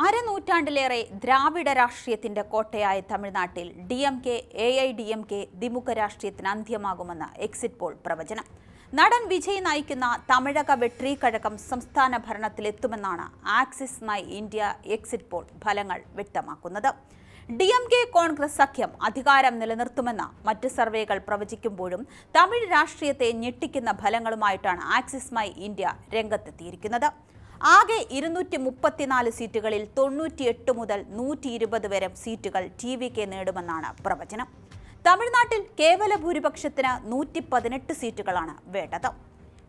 അരനൂറ്റാണ്ടിലേറെ ദ്രാവിഡ രാഷ്ട്രീയത്തിന്റെ കോട്ടയായ തമിഴ്നാട്ടിൽ DMK, AIDMK ദ്വിമുഖ രാഷ്ട്രീയത്തിന് അന്ത്യമാകുമെന്ന് എക്സിറ്റ് പോൾ പ്രവചനം. നടൻ വിജയ് നയിക്കുന്ന തമിഴക വെട്രിക്കഴകം സംസ്ഥാന ഭരണത്തിലെത്തുമെന്നാണ് Axis My India exit poll ഫലങ്ങൾ വ്യക്തമാക്കുന്നത്. DMK കോൺഗ്രസ് സഖ്യം അധികാരം നിലനിർത്തുമെന്ന മറ്റ് സർവേകൾ പ്രവചിക്കുമ്പോഴും തമിഴ് രാഷ്ട്രീയത്തെ ഞെട്ടിക്കുന്ന ഫലങ്ങളുമായിട്ടാണ് ആക്സിസ് മൈ ഇന്ത്യ രംഗത്തെത്തിയിരിക്കുന്നത്. ആകെ 234 സീറ്റുകളിൽ 98 മുതൽ 120 വരെ സീറ്റുകൾ TVK നേടുമെന്നാണ് പ്രവചനം. തമിഴ്നാട്ടിൽ കേവല ഭൂരിപക്ഷത്തിന് 118 സീറ്റുകളാണ് വേണ്ടത്.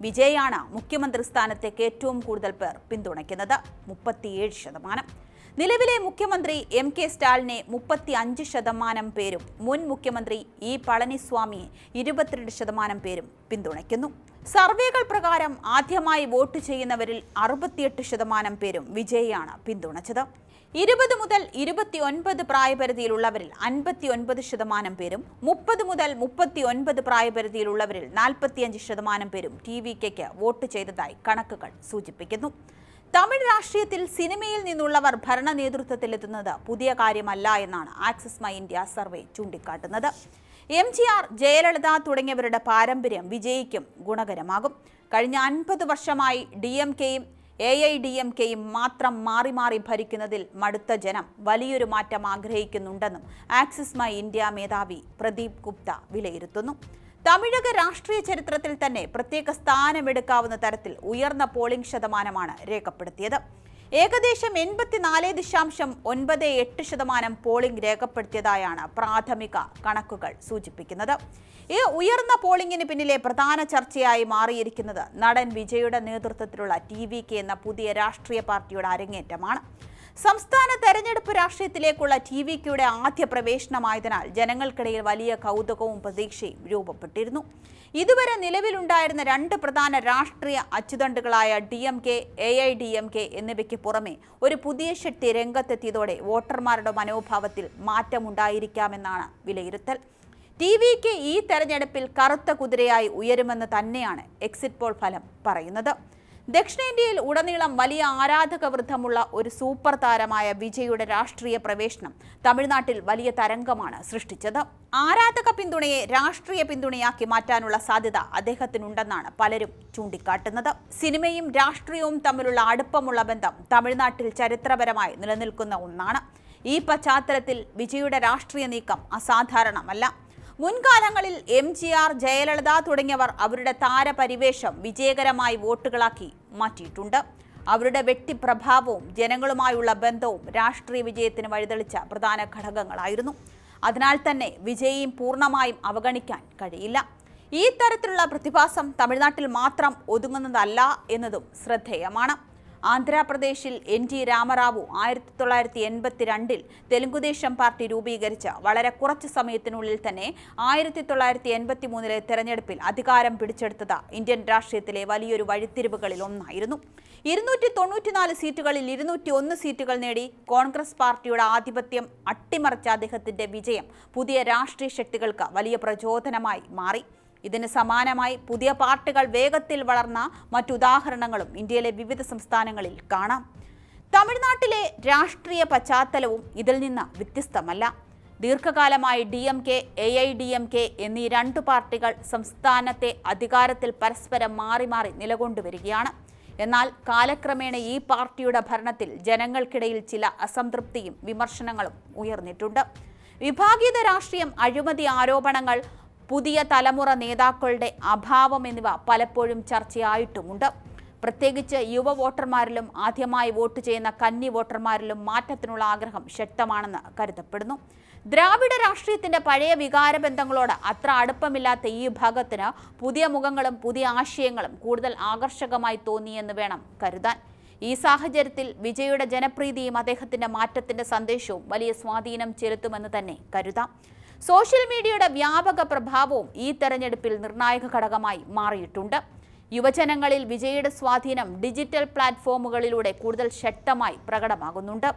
വിജയാണ് മുഖ്യമന്ത്രി സ്ഥാനത്തേക്ക് ഏറ്റവും കൂടുതൽ പേർ പിന്തുണയ്ക്കുന്നത്, 37%. നിലവിലെ മുഖ്യമന്ത്രി MK സ്റ്റാലിനെ 35% പേരും മുൻ മുഖ്യമന്ത്രി E പളനിസ്വാമിയെ 22% പേരും പിന്തുണയ്ക്കുന്നു. സർവേകൾ പ്രകാരം ആദ്യമായി വോട്ട് ചെയ്യുന്നവരിൽ 68% പേരും വിജയിയാണ് പിന്തുണച്ചത്. 20 മുതൽ 29 പ്രായപരിധിയിലുള്ളവരിൽ 59% പേരും 30 മുതൽ 39 പ്രായപരിധിയിലുള്ളവരിൽ 45% പേരും TVKയ്ക്ക് വോട്ട് ചെയ്തതായി കണക്കുകൾ സൂചിപ്പിക്കുന്നു. തമിഴ് രാഷ്ട്രീയത്തിൽ സിനിമയിൽ നിന്നുള്ളവർ ഭരണ നേതൃത്വത്തിലെത്തുന്നത് പുതിയ കാര്യമല്ല എന്നാണ് ആക്സിസ് മൈ ഇന്ത്യ സർവേ ചൂണ്ടിക്കാട്ടുന്നത്. MGR, ജയലളിത തുടങ്ങിയവരുടെ പാരമ്പര്യം വിജയിക്കും ഗുണകരമാകും. കഴിഞ്ഞ 50 വർഷമായി DMKയും AIDMKയും മാത്രം മാറി മാറി ഭരിക്കുന്നതിൽ മടുത്ത ജനം വലിയൊരു മാറ്റം ആഗ്രഹിക്കുന്നുണ്ടെന്നും ആക്സിസ് മൈ ഇന്ത്യ മേധാവി പ്രദീപ് ഗുപ്ത വിലയിരുത്തുന്നു. തമിഴക രാഷ്ട്രീയ ചരിത്രത്തിൽ തന്നെ പ്രത്യേക സ്ഥാനമെടുക്കാവുന്ന തരത്തിൽ ഉയർന്ന പോളിംഗ് ശതമാനമാണ് രേഖപ്പെടുത്തിയത്. ഏകദേശം 84.98% പോളിംഗ് രേഖപ്പെടുത്തിയതായാണ് പ്രാഥമിക കണക്കുകൾ സൂചിപ്പിക്കുന്നത്. ഈ ഉയർന്ന പോളിംഗിന് പിന്നിലെ പ്രധാന ചർച്ചയായി മാറിയിരിക്കുന്നത് നടൻ വിജയുടെ നേതൃത്വത്തിലുള്ള TVK എന്ന പുതിയ രാഷ്ട്രീയ പാർട്ടിയുടെ അരങ്ങേറ്റമാണ്. സംസ്ഥാന തെരഞ്ഞെടുപ്പ് രാഷ്ട്രീയത്തിലേക്കുള്ള TVKയുടെ ആദ്യ പ്രവേശനമായതിനാൽ ജനങ്ങൾക്കിടയിൽ വലിയ കൗതുകവും പ്രതീക്ഷയും രൂപപ്പെട്ടിരുന്നു. ഇതുവരെ നിലവിലുണ്ടായിരുന്ന 2 പ്രധാന രാഷ്ട്രീയ അച്ചുതണ്ടുകളായ DMK, AIDMK എന്നിവയ്ക്ക് പുറമെ ഒരു പുതിയ ശക്തി രംഗത്തെത്തിയതോടെ വോട്ടർമാരുടെ മനോഭാവത്തിൽ മാറ്റമുണ്ടായിരിക്കാമെന്നാണ് വിലയിരുത്തൽ. TVK ഈ തെരഞ്ഞെടുപ്പിൽ കറുത്ത കുതിരയായി ഉയരുമെന്ന് തന്നെയാണ് എക്സിറ്റ് പോൾ ഫലം പറയുന്നത്. ദക്ഷിണേന്ത്യയിൽ ഉടനീളം വലിയ ആരാധക വൃദ്ധമുള്ള ഒരു സൂപ്പർ താരമായ വിജയുടെ രാഷ്ട്രീയ പ്രവേശനം തമിഴ്നാട്ടിൽ വലിയ തരംഗമാണ് സൃഷ്ടിച്ചത്. ആരാധക പിന്തുണയെ രാഷ്ട്രീയ പിന്തുണയാക്കി മാറ്റാനുള്ള സാധ്യത അദ്ദേഹത്തിനുണ്ടെന്നാണ് പലരും ചൂണ്ടിക്കാട്ടുന്നത്. സിനിമയും രാഷ്ട്രീയവും തമ്മിലുള്ള അടുപ്പമുള്ള ബന്ധം തമിഴ്നാട്ടിൽ ചരിത്രപരമായി നിലനിൽക്കുന്ന ഒന്നാണ്. ഈ പശ്ചാത്തലത്തിൽ വിജയുടെ രാഷ്ട്രീയ നീക്കം അസാധാരണമല്ല. മുൻകാലങ്ങളിൽ MGR, ജയലളിത തുടങ്ങിയവർ അവരുടെ താരപരിവേഷം വിജയകരമായി വോട്ടുകളാക്കി മാറ്റിയിട്ടുണ്ട്. അവരുടെ വ്യക്തിപ്രഭാവവും ജനങ്ങളുമായുള്ള ബന്ധവും രാഷ്ട്രീയ വിജയത്തിന് വഴിതെളിച്ച പ്രധാന ഘടകങ്ങളായിരുന്നു. അതിനാൽ തന്നെ വിജയിയും പൂർണ്ണമായും അവഗണിക്കാൻ കഴിയില്ല. ഈ തരത്തിലുള്ള പ്രതിഭാസം തമിഴ്നാട്ടിൽ മാത്രം ഒതുങ്ങുന്നതല്ല എന്നതും ശ്രദ്ധേയമാണ്. ആന്ധ്രാപ്രദേശിൽ NT രാമറാവു 1982 തെലുങ്കുദേശം പാർട്ടി രൂപീകരിച്ച വളരെ കുറച്ച് സമയത്തിനുള്ളിൽ തന്നെ 1983 തെരഞ്ഞെടുപ്പിൽ അധികാരം പിടിച്ചെടുത്തത് ഇന്ത്യൻ രാഷ്ട്രീയത്തിലെ വലിയൊരു വഴിത്തിരിവുകളിൽ ഒന്നായിരുന്നു. 294 സീറ്റുകളിൽ 201 സീറ്റുകൾ നേടി കോൺഗ്രസ് പാർട്ടിയുടെ ആധിപത്യം അട്ടിമറിച്ച അദ്ദേഹത്തിന്റെ വിജയം പുതിയ രാഷ്ട്രീയ ശക്തികൾക്ക് വലിയ പ്രചോദനമായി മാറി. ഇതിന് സമാനമായി പുതിയ പാർട്ടികൾ വേഗത്തിൽ വളർന്ന മറ്റുദാഹരണങ്ങളും ഇന്ത്യയിലെ വിവിധ സംസ്ഥാനങ്ങളിൽ കാണാം. തമിഴ്നാട്ടിലെ രാഷ്ട്രീയ പശ്ചാത്തലവും ഇതിൽ നിന്ന് വ്യത്യസ്തമല്ല. ദീർഘകാലമായി DMK, AIDMK എന്നീ 2 പാർട്ടികൾ സംസ്ഥാനത്തെ അധികാരത്തിൽ പരസ്പരം മാറി മാറി നിലകൊണ്ടുവരികയാണ്. എന്നാൽ കാലക്രമേണ ഈ പാർട്ടിയുടെ ഭരണത്തിൽ ജനങ്ങൾക്കിടയിൽ ചില അസംതൃപ്തിയും വിമർശനങ്ങളും ഉയർന്നിട്ടുണ്ട്. വിഭാഗീയത രാഷ്ട്രീയം, അഴിമതി ആരോപണങ്ങൾ, പുതിയ തലമുറ നേതാക്കളുടെ അഭാവം എന്നിവ പലപ്പോഴും ചർച്ചയായിട്ടുമുണ്ട്. പ്രത്യേകിച്ച് യുവ വോട്ടർമാരിലും ആദ്യമായി വോട്ട് ചെയ്യുന്ന കന്നി വോട്ടർമാരിലും മാറ്റത്തിനുള്ള ആഗ്രഹം ശക്തമാണെന്ന് കരുതപ്പെടുന്നു. ദ്രാവിഡ രാഷ്ട്രീയത്തിന്റെ പഴയ വികാരബന്ധങ്ങളോട് അത്ര അടുപ്പമില്ലാത്ത ഈ വിഭാഗത്തിന് പുതിയ മുഖങ്ങളും പുതിയ ആശയങ്ങളും കൂടുതൽ ആകർഷകമായി തോന്നിയെന്ന് വേണം കരുതാൻ. ഈ സാഹചര്യത്തിൽ വിജയുടെ ജനപ്രീതിയും അദ്ദേഹത്തിന്റെ മാറ്റത്തിന്റെ സന്ദേശവും വലിയ സ്വാധീനം ചെലുത്തുമെന്ന് തന്നെ കരുതാം. സോഷ്യൽ മീഡിയയുടെ വ്യാപക പ്രഭാവവും ഈ തെരഞ്ഞെടുപ്പിൽ നിർണായക ഘടകമായി മാറിയിട്ടുണ്ട്. യുവജനങ്ങളിൽ വിജയുടെ സ്വാധീനം ഡിജിറ്റൽ പ്ലാറ്റ്ഫോമുകളിലൂടെ കൂടുതൽ ശക്തമായി പ്രകടമാകുന്നുണ്ട്.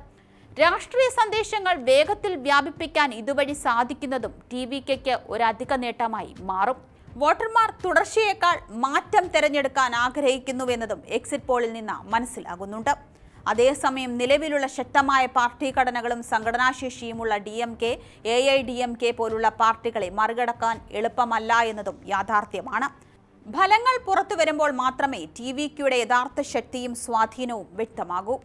രാഷ്ട്രീയ സന്ദേശങ്ങൾ വേഗത്തിൽ വ്യാപിപ്പിക്കാൻ ഇതുവഴി സാധിക്കുന്നതും TVKയ്ക്ക് ഒരു അധിക നേട്ടമായി മാറും. വോട്ടർമാർ തുടർച്ചയേക്കാൾ മാറ്റം തിരഞ്ഞെടുക്കാൻ ആഗ്രഹിക്കുന്നുവെന്നതും എക്സിറ്റ് പോളിൽ നിന്ന് മനസ്സിലാകുന്നുണ്ട്. അതേസമയം നിലവിലുള്ള ശക്തമായ പാർട്ടി ഘടനകളും സംഘടനാശേഷിയുമുള്ള DMK, AIDMK പോലുള്ള പാർട്ടികളെ മറികടക്കാൻ എളുപ്പമല്ല എന്നതും യാഥാർത്ഥ്യമാണ്. ഫലങ്ങൾ പുറത്തു വരുമ്പോൾ മാത്രമേ TVKയുടെ യഥാർത്ഥ ശക്തിയും സ്വാധീനവും വ്യക്തമാകൂ.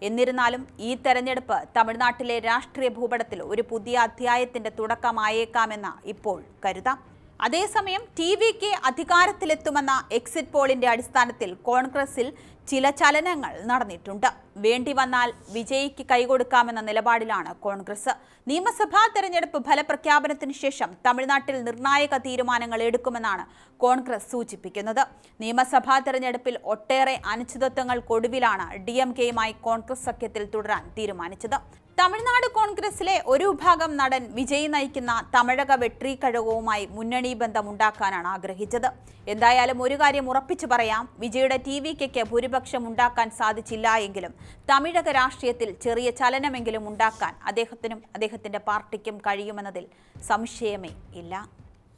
എന്നിരുന്നാലും ഈ തെരഞ്ഞെടുപ്പ് തമിഴ്നാട്ടിലെ രാഷ്ട്രീയ ഭൂപടത്തിൽ ഒരു പുതിയ അധ്യായത്തിന്റെ തുടക്കമായേക്കാമെന്ന് ഇപ്പോൾ കരുതാം. അതേസമയം TVK അധികാരത്തിലെത്തുമെന്ന എക്സിറ്റ് പോളിന്റെ അടിസ്ഥാനത്തിൽ കോൺഗ്രസിൽ ചില ചലനങ്ങൾ നടന്നിട്ടുണ്ട്. വേണ്ടി വന്നാൽ വിജയിക്ക് കൈകൊടുക്കാമെന്ന നിലപാടിലാണ് കോൺഗ്രസ്. നിയമസഭാ തെരഞ്ഞെടുപ്പ് ഫലപ്രഖ്യാപനത്തിന് ശേഷം തമിഴ്നാട്ടിൽ നിർണായക തീരുമാനങ്ങൾ എടുക്കുമെന്നാണ് കോൺഗ്രസ് സൂചിപ്പിക്കുന്നത്. നിയമസഭാ തെരഞ്ഞെടുപ്പിൽ ഒട്ടേറെ അനിശ്ചിതത്വങ്ങൾക്കൊടുവിലാണ് DMKയുമായി കോൺഗ്രസ് സഖ്യത്തിൽ തുടരാൻ തീരുമാനിച്ചത്. തമിഴ്നാട് കോൺഗ്രസിലെ ഒരു വിഭാഗം നടൻ വിജയ് നയിക്കുന്ന തമിഴക വെട്രി കഴകവുമായി മുന്നണി ബന്ധമുണ്ടാക്കാനാണ് ആഗ്രഹിച്ചത്. എന്തായാലും ഒരു കാര്യം ഉറപ്പിച്ചു പറയാം, വിജയുടെ TVKയ്ക്ക് ഭൂരിപക്ഷം ഉണ്ടാക്കാൻ സാധിച്ചില്ല എങ്കിലും തമിഴക രാഷ്ട്രീയത്തിൽ ചെറിയ ചലനമെങ്കിലും ഉണ്ടാക്കാൻ അദ്ദേഹത്തിനും അദ്ദേഹത്തിന്റെ പാർട്ടിക്കും കഴിയുമെന്നതിൽ സംശയമേ ഇല്ല.